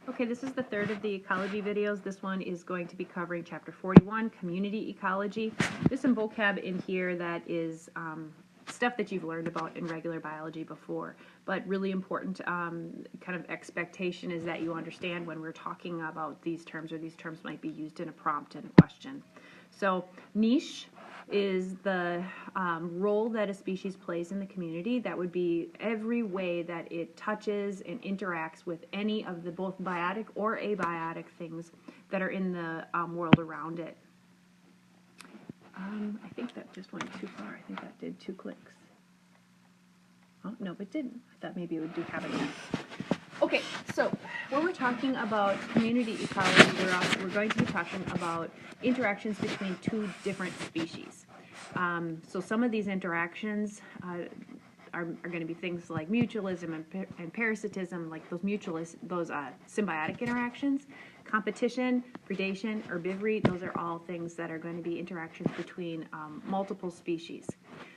Okay, this is the third of the ecology videos. This one is going to be covering chapter 41, community ecology. There's some vocab in here that is stuff that you've learned about in regular biology before, but really important kind of expectation is that you understand when we're talking about these terms, or these terms might be used in a prompt and a question. So niche is the role that a species plays in the community. That would be every way that it touches and interacts with any of the both biotic or abiotic things that are in the world around it. I think that just went too far. I think that did 2 clicks. Oh, no, it didn't. I thought maybe it would do habitat. Okay, so when we're talking about community ecology, we're going to be talking about interactions between 2 different species. So some of these interactions are going to be things like mutualism and parasitism, like those symbiotic interactions. Competition, predation, herbivory, those are all things that are going to be interactions between multiple species.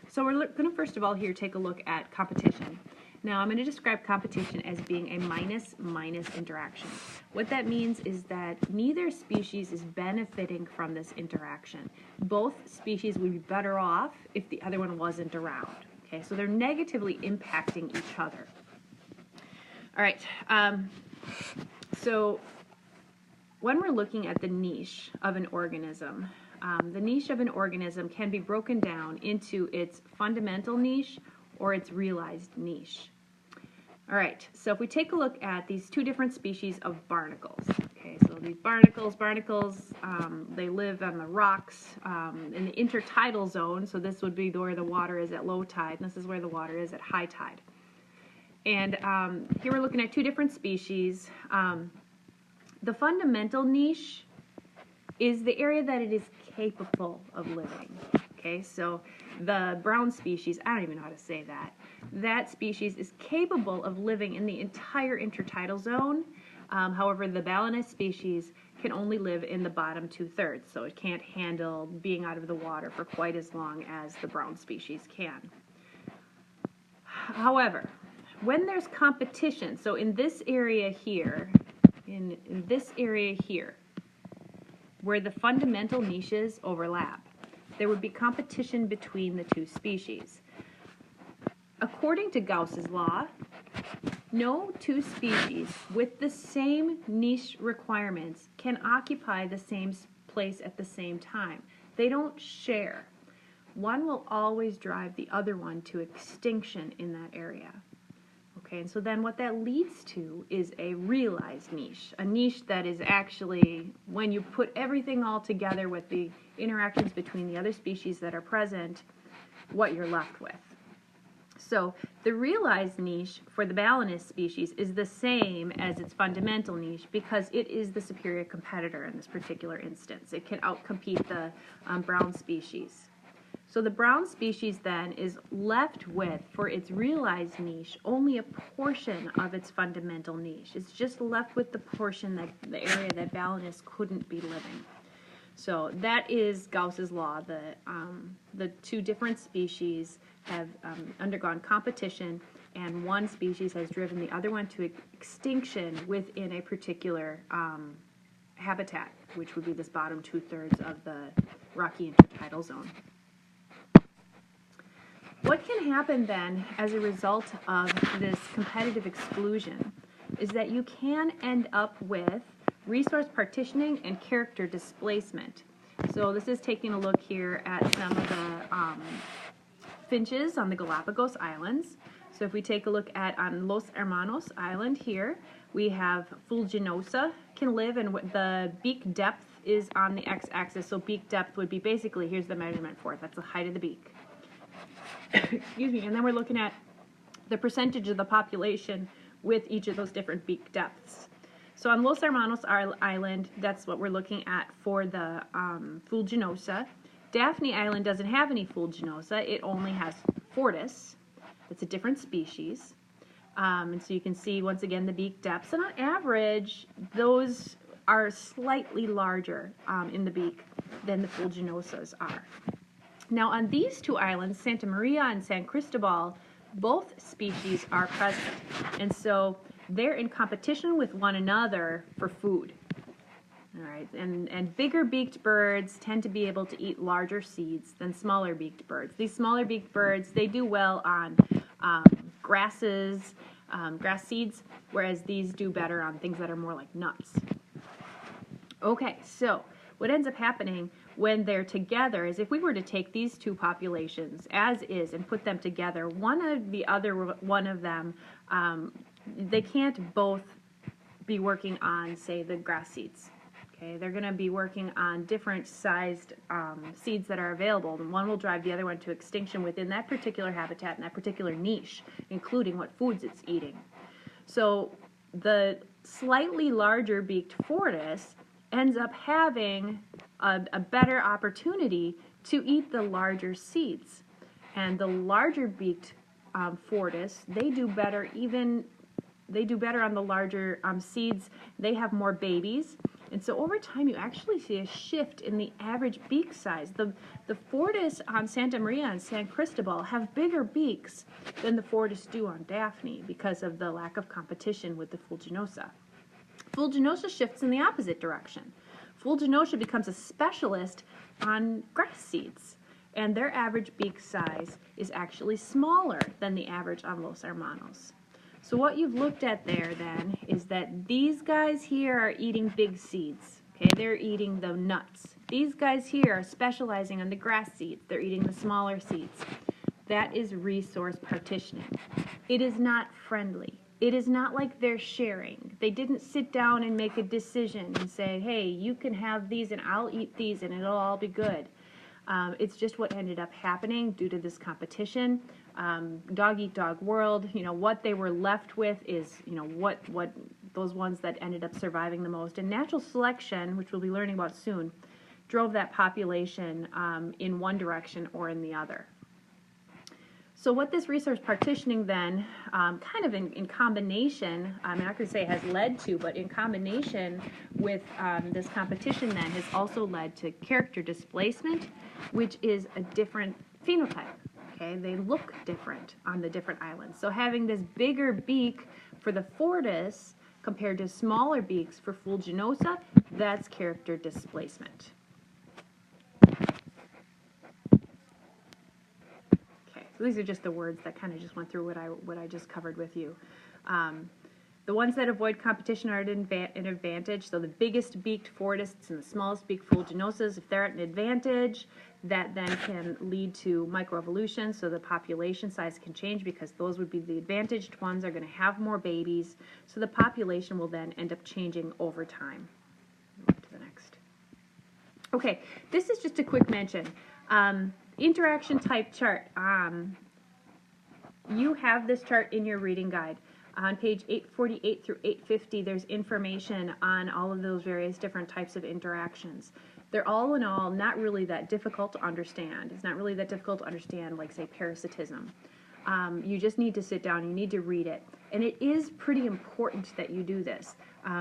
So we're going to first of all here take a look at competition. Now I'm going to describe competition as being a minus-minus interaction. What that means is that neither species is benefiting from this interaction. Both species would be better off if the other one wasn't around. Okay, so they're negatively impacting each other. All right, so when we're looking at the niche of an organism, the niche of an organism can be broken down into its fundamental niche or its realized niche. All right, so if we take a look at these 2 different species of barnacles, okay, so these barnacles, they live on the rocks in the intertidal zone, so this would be where the water is at low tide, and this is where the water is at high tide. And here we're looking at 2 different species. The fundamental niche is the area that it is capable of living. Okay, so the brown species, I don't even know how to say that. That species is capable of living in the entire intertidal zone. However, the balanus species can only live in the bottom 2/3, so it can't handle being out of the water for quite as long as the brown species can. However, when there's competition, so in this area here, in this area here, where the fundamental niches overlap, there would be competition between the 2 species. According to Gauss's law, no 2 species with the same niche requirements can occupy the same place at the same time. They don't share. One will always drive the other one to extinction in that area. Okay, and so then what that leads to is a realized niche, a niche that is actually, when you put everything all together with the interactions between the other species that are present, what you're left with. So the realized niche for the balanus species is the same as its fundamental niche because it is the superior competitor in this particular instance. It can outcompete the brown species. So the brown species then is left with, for its realized niche, only a portion of its fundamental niche. It's just left with the portion, the area that balanus couldn't be living. So that is Gauss's law. The 2 different species have undergone competition, and one species has driven the other one to extinction within a particular habitat, which would be this bottom 2/3 of the rocky intertidal zone. What can happen then as a result of this competitive exclusion is that you can end up with resource partitioning and character displacement. So this is taking a look here at some of the finches on the Galapagos Islands. So if we take a look at on Los Hermanos Island here, we have Fulginosa can live, and the beak depth is on the x-axis. So beak depth would be basically, here's the measurement for it, that's the height of the beak. Excuse me, and then we're looking at the percentage of the population with each of those different beak depths. So on Los Hermanos Island, that's what we're looking at for the Fulginosa. Daphne Island doesn't have any Fulginosa, it only has Fortis. It's a different species. And so you can see, once again, the beak depths. And on average, those are slightly larger in the beak than the Fulginosas are. Now on these 2 islands, Santa Maria and San Cristobal, both species are present. And so they're in competition with one another for food. All right, and bigger beaked birds tend to be able to eat larger seeds than smaller beaked birds. These smaller beaked birds, they do well on grasses, grass seeds, whereas these do better on things that are more like nuts. Okay, so what ends up happening when they're together is if we were to take these two populations as is and put them together, one of them, they can't both be working on, say, the grass seeds. Okay, they're going to be working on different sized seeds that are available, and one will drive the other one to extinction within that particular habitat and that particular niche, including what foods it's eating. So the slightly larger beaked fortis ends up having a better opportunity to eat the larger seeds. And the larger beaked fortis, they do better on the larger seeds. They have more babies. And so over time, you actually see a shift in the average beak size. The fortis on Santa Maria and San Cristobal have bigger beaks than the fortis do on Daphne because of the lack of competition with the Fulginosa. Fulginosa shifts in the opposite direction. Fulginosa becomes a specialist on grass seeds, and their average beak size is actually smaller than the average on Los Hermanos. So what you've looked at there then is that these guys here are eating big seeds. Okay, they're eating the nuts. These guys here are specializing on the grass seeds. They're eating the smaller seeds. That is resource partitioning. It is not friendly. It is not like they're sharing. They didn't sit down and make a decision and say, hey, you can have these and I'll eat these and it'll all be good. It's just what ended up happening due to this competition. Dog eat dog world, what they were left with is, what those ones that ended up surviving the most. And natural selection, which we'll be learning about soon, drove that population in one direction or in the other. So what this resource partitioning then, kind of in combination, I'm not going to say has led to, but in combination with this competition then has also led to character displacement, which is a different phenotype. Okay, they look different on the different islands. So having this bigger beak for the fortis compared to smaller beaks for Fulginosa, that's character displacement. So these are just the words that kind of just went through what I just covered with you. The ones that avoid competition are at an advantage. So the biggest beaked fortists and the smallest beaked Fulginosas, if they're at an advantage, that then can lead to microevolution. So the population size can change because those would be the advantaged ones are going to have more babies. So the population will then end up changing over time. Move to the next. Okay, this is just a quick mention. Interaction type chart. You have this chart in your reading guide. On page 848 through 850, there's information on all of those various different types of interactions. They're all in all not really that difficult to understand. It's not really that difficult to understand, like, say, parasitism. You just need to sit down, you need to read it. And it is pretty important that you do this.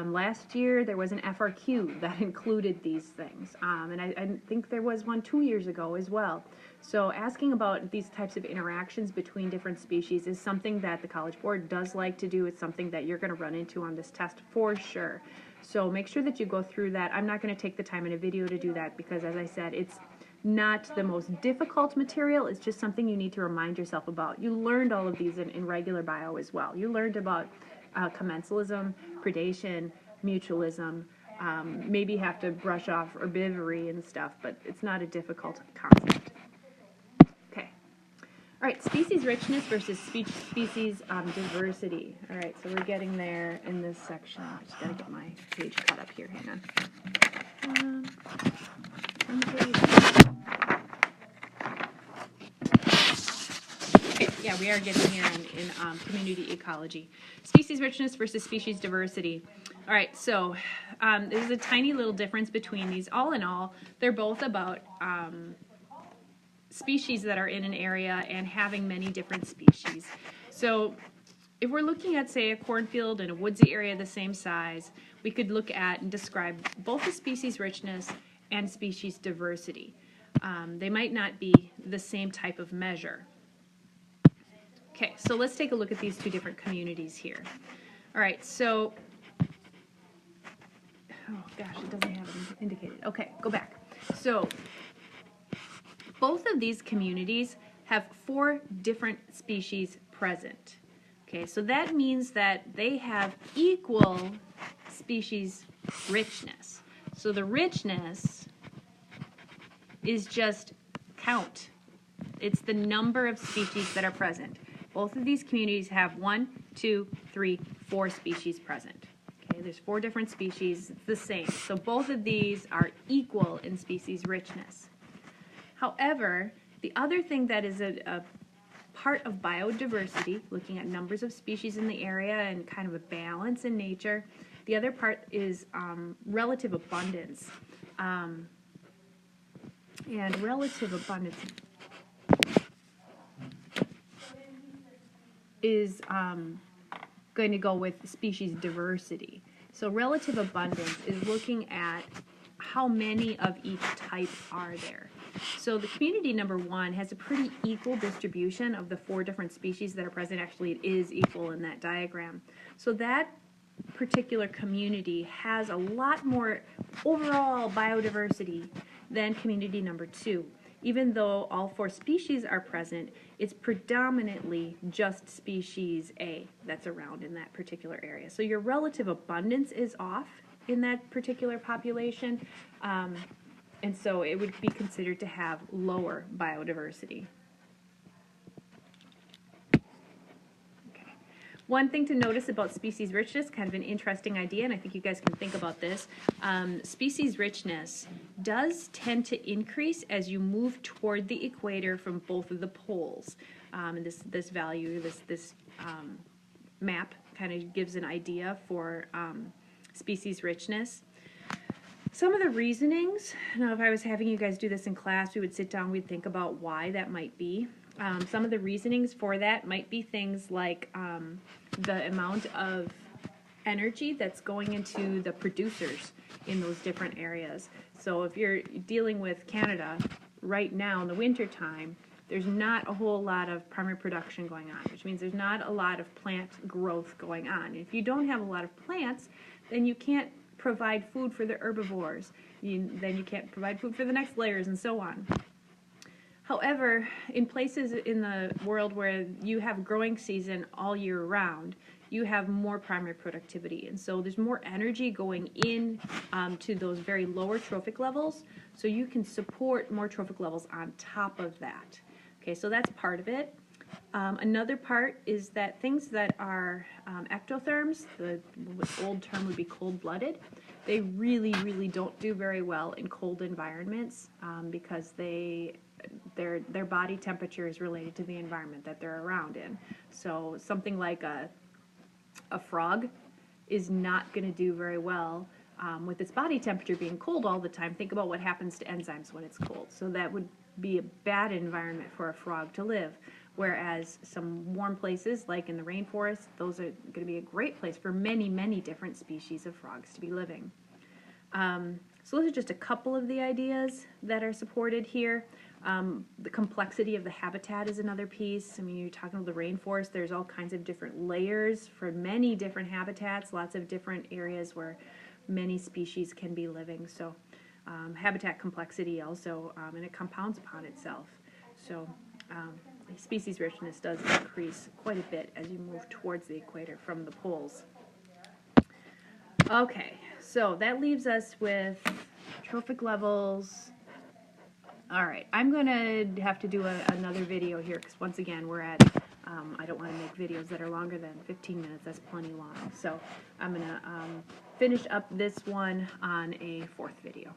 Last year, there was an FRQ that included these things. And I think there was one 2 years ago as well. So asking about these types of interactions between different species is something that the College Board does like to do. It's something that you're going to run into on this test for sure. So make sure that you go through that. I'm not going to take the time in a video to do that because, as I said, it's not the most difficult material. It's just something you need to remind yourself about. You learned all of these in regular bio as well. You learned about commensalism, predation, mutualism, maybe have to brush off herbivory and stuff, but it's not a difficult concept. Okay. All right, species richness versus species diversity. All right, so we're getting there in this section. I just got to get my page cut up here. Hang on. Okay, yeah, we are getting here in community ecology. Species richness versus species diversity. All right, so there's a tiny little difference between these. All in all, they're both about species that are in an area and having many different species. So if we're looking at, say, a cornfield and a woodsy area the same size, we could look at and describe both the species richness and species diversity. They might not be the same type of measure. Okay, so let's take a look at these two different communities here. All right, so, oh gosh, it doesn't have it indicated. Okay, go back. So, both of these communities have 4 different species present. Okay, so that means that they have equal species richness. So the richness is just count. It's the number of species that are present. Both of these communities have 1, 2, 3, 4 species present. Okay, there's 4 different species. It's the same. So both of these are equal in species richness. However, the other thing that is a part of biodiversity, looking at numbers of species in the area and kind of a balance in nature, the other part is relative abundance. And relative abundance is going to go with species diversity. So relative abundance is looking at how many of each type are there. So the community number 1 has a pretty equal distribution of the 4 different species that are present. Actually, it is equal in that diagram. So that particular community has a lot more overall biodiversity than community number 2. Even though all 4 species are present, it's predominantly just species A that's around in that particular area. So your relative abundance is off in that particular population, and so it would be considered to have lower biodiversity. Okay. One thing to notice about species richness, kind of an interesting idea, and I think you guys can think about this, species richness does tend to increase as you move toward the equator from both of the poles. And this value, this map kind of gives an idea for species richness. Some of the reasonings, now if I was having you guys do this in class, we would sit down, we'd think about why that might be. Some of the reasonings for that might be things like the amount of energy that's going into the producers in those different areas. So if you're dealing with Canada right now in the winter time, there's not a whole lot of primary production going on, which means there's not a lot of plant growth going on. If you don't have a lot of plants, then you can't provide food for the herbivores. Then you can't provide food for the next layers and so on. However, in places in the world where you have growing season all year round, you have more primary productivity. And so there's more energy going in to those very lower trophic levels, so you can support more trophic levels on top of that. Okay, so that's part of it. Another part is that things that are ectotherms, the old term would be cold-blooded, they really, really don't do very well in cold environments because their body temperature is related to the environment that they're around in. So something like a frog is not going to do very well with its body temperature being cold all the time. Think about what happens to enzymes when it's cold. So that would be a bad environment for a frog to live. Whereas some warm places, like in the rainforest, those are going to be a great place for many, many different species of frogs to be living. So those are just a couple of the ideas that are supported here. The complexity of the habitat is another piece. I mean, you're talking about the rainforest, there's all kinds of different layers for many different habitats, lots of different areas where many species can be living. So habitat complexity also, and it compounds upon itself. So species richness does increase quite a bit as you move towards the equator from the poles. Okay, so that leaves us with trophic levels. All right, I'm going to have to do another video here because once again we're at, I don't want to make videos that are longer than 15 minutes, that's plenty long. So I'm going to finish up this one on a 4th video.